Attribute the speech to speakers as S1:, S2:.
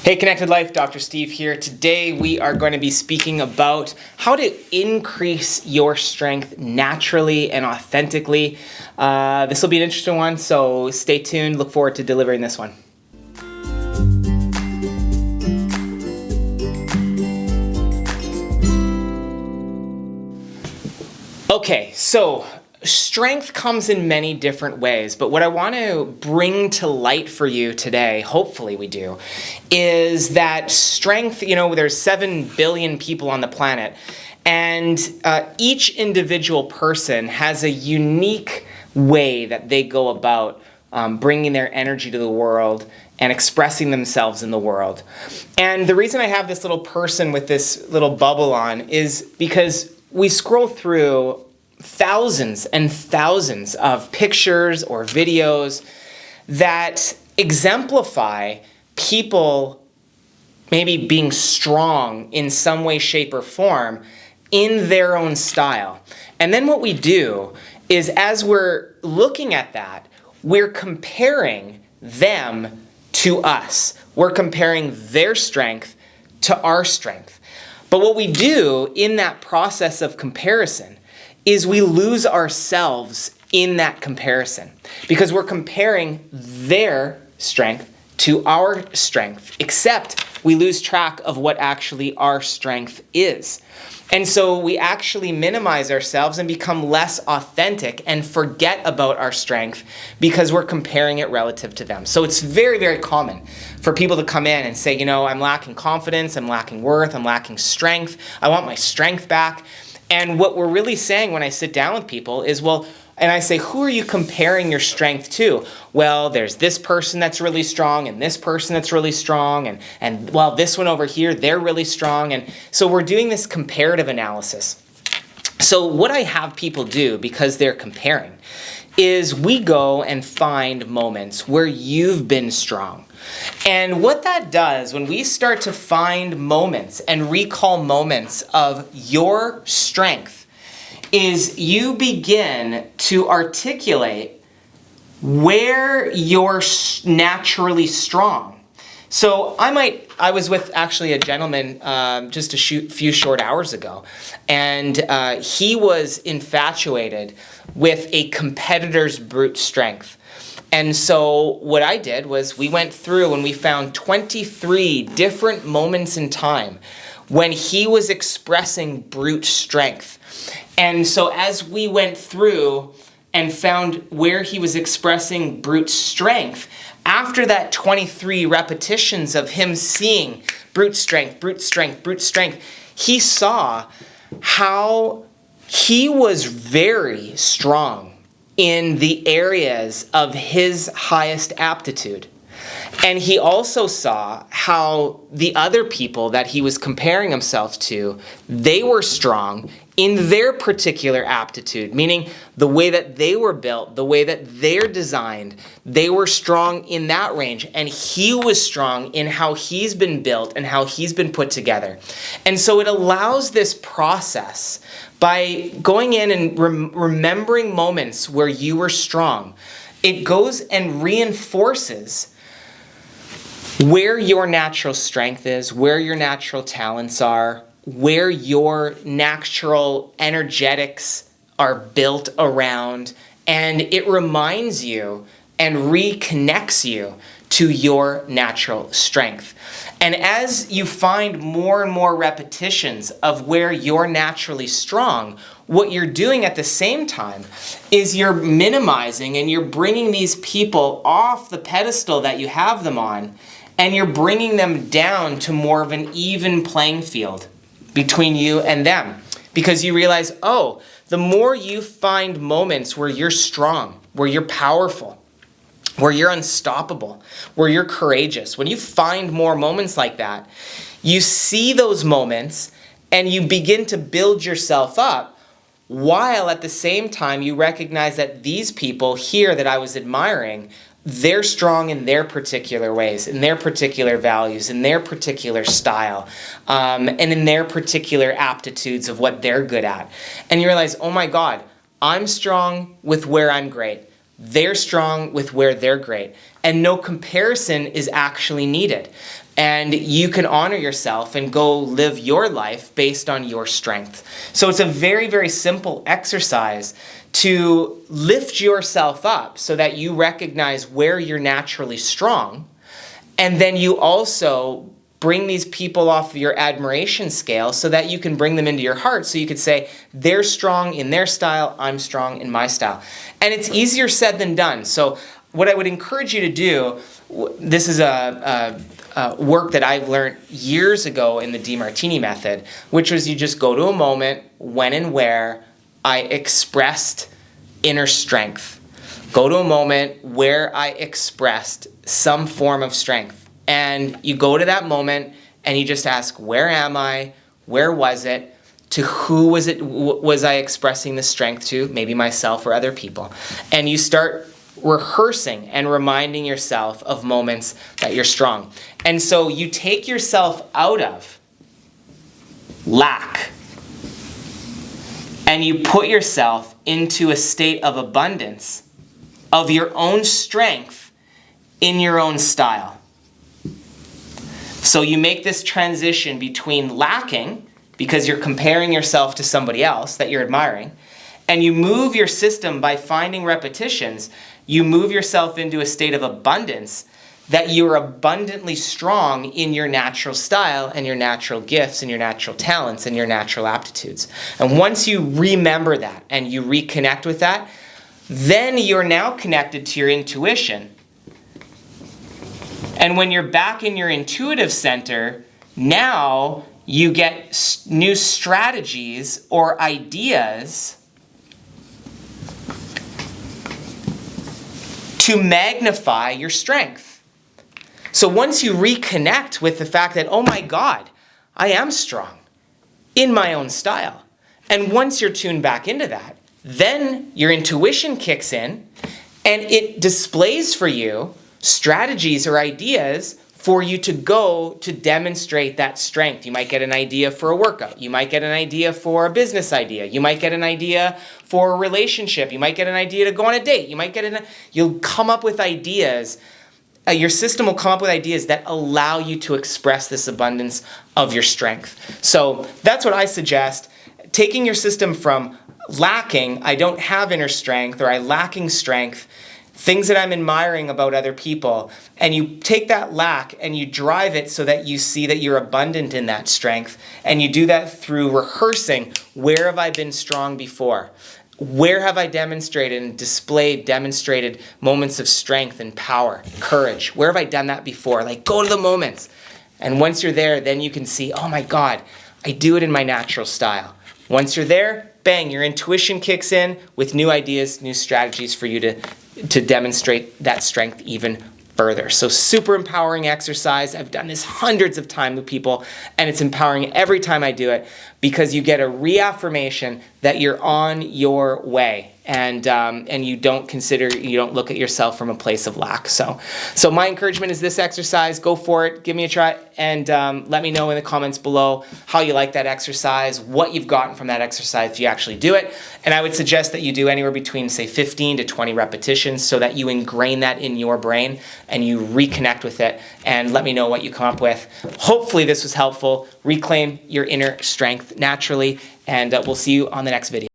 S1: Hey Connected Life, Dr. Steve here. Today we are going to be speaking about how to increase your strength naturally and authentically. This will be an interesting one, so stay tuned. Look forward to delivering this one. Okay, so strength comes in many different ways, but what I want to bring to light for you today, hopefully we do, is that strength, there's 7 billion people on the planet, and each individual person has a unique way that they go about bringing their energy to the world and expressing themselves in the world. And the reason I have this little person with this little bubble on is because we scroll through thousands and thousands of pictures or videos that exemplify people maybe being strong in some way, shape, or form in their own style. And then what we do is, as we're looking at that, we're comparing them to us. We're comparing their strength to our strength. But what we do in that process of comparison is we lose ourselves in that comparison because we're comparing their strength to our strength, except we lose track of what actually our strength is. And so we actually minimize ourselves and become less authentic and forget about our strength because we're comparing it relative to them. So it's very, very common for people to come in and say, I'm lacking confidence, I'm lacking worth, I'm lacking strength, I want my strength back. And what we're really saying when I sit down with people is, and I say, who are you comparing your strength to? Well, there's this person that's really strong and this person that's really strong and this one over here, they're really strong. And so we're doing this comparative analysis. So what I have people do, because they're comparing, is we go and find moments where you've been strong. And what that does, when we start to find moments and recall moments of your strength, is you begin to articulate where you're naturally strong. So I was with actually a gentleman just a few short hours ago, and he was infatuated with a competitor's brute strength. And so what I did was we went through and we found 23 different moments in time when he was expressing brute strength. And so as we went through and found where he was expressing brute strength, after that 23 repetitions of him seeing brute strength, brute strength, brute strength, he saw how he was very strong in the areas of his highest aptitude. And he also saw how the other people that he was comparing himself to, they were strong in their particular aptitude, meaning the way that they were built, the way that they're designed, they were strong in that range. And he was strong in how he's been built and how he's been put together. And so it allows this process by going in and remembering moments where you were strong. It goes and reinforces where your natural strength is, where your natural talents are, where your natural energetics are built around, and it reminds you and reconnects you to your natural strength. And as you find more and more repetitions of where you're naturally strong, what you're doing at the same time is you're minimizing and you're bringing these people off the pedestal that you have them on, and you're bringing them down to more of an even playing field between you and them. Because you realize, the more you find moments where you're strong, where you're powerful, where you're unstoppable, where you're courageous, when you find more moments like that, you see those moments and you begin to build yourself up, while at the same time you recognize that these people here that I was admiring, they're strong in their particular ways, in their particular values, in their particular style, and in their particular aptitudes of what they're good at. And you realize, oh my God, I'm strong with where I'm great. They're strong with where they're great. And no comparison is actually needed. and you can honor yourself and go live your life based on your strength. So it's a very, very simple exercise to lift yourself up so that you recognize where you're naturally strong, and then you also bring these people off your admiration scale so that you can bring them into your heart. So you could say, they're strong in their style, I'm strong in my style. And it's easier said than done. So what I would encourage you to do, this is a work that I've learned years ago in the martini method, which was you just go to a moment when and where I expressed inner strength. Go to a moment where I expressed some form of strength. And you go to that moment and you just ask, where am I? Where was it? To who was I expressing the strength to? Maybe myself or other people. And you start rehearsing and reminding yourself of moments that you're strong. And so you take yourself out of lack and you put yourself into a state of abundance of your own strength in your own style. So you make this transition between lacking, because you're comparing yourself to somebody else that you're admiring, and you move your system by finding repetitions, you move yourself into a state of abundance that you're abundantly strong in your natural style and your natural gifts and your natural talents and your natural aptitudes. And once you remember that and you reconnect with that, then you're now connected to your intuition. And when you're back in your intuitive center, now you get new strategies or ideas to magnify your strength. So once you reconnect with the fact that, oh my God, I am strong in my own style. And once you're tuned back into that, then your intuition kicks in and it displays for you strategies or ideas for you to go to demonstrate that strength. You might get an idea for a workout. You might get an idea for a business idea. You might get an idea for a relationship. You might get an idea to go on a date. You'll come up with ideas. Your system will come up with ideas that allow you to express this abundance of your strength. So that's what I suggest. Taking your system from lacking, I don't have inner strength, or I lacking strength, things that I'm admiring about other people, and you take that lack and you drive it so that you see that you're abundant in that strength, and you do that through rehearsing, where have I been strong before? Where have I demonstrated and demonstrated moments of strength and power, courage? Where have I done that before? Like, go to the moments. And once you're there, then you can see, oh my God, I do it in my natural style. Once you're there, bang, your intuition kicks in with new ideas, new strategies for you to demonstrate that strength even further. So super empowering exercise. I've done this hundreds of times with people, and it's empowering every time I do it, because you get a reaffirmation that you're on your way, and you don't look at yourself from a place of lack. So my encouragement is this exercise. Go for it. Give me a try, and let me know in the comments below how you like that exercise, what you've gotten from that exercise if you actually do it. And I would suggest that you do anywhere between, say, 15 to 20 repetitions so that you ingrain that in your brain and you reconnect with it, and let me know what you come up with. Hopefully this was helpful. Reclaim your inner strength naturally, and we'll see you on the next video.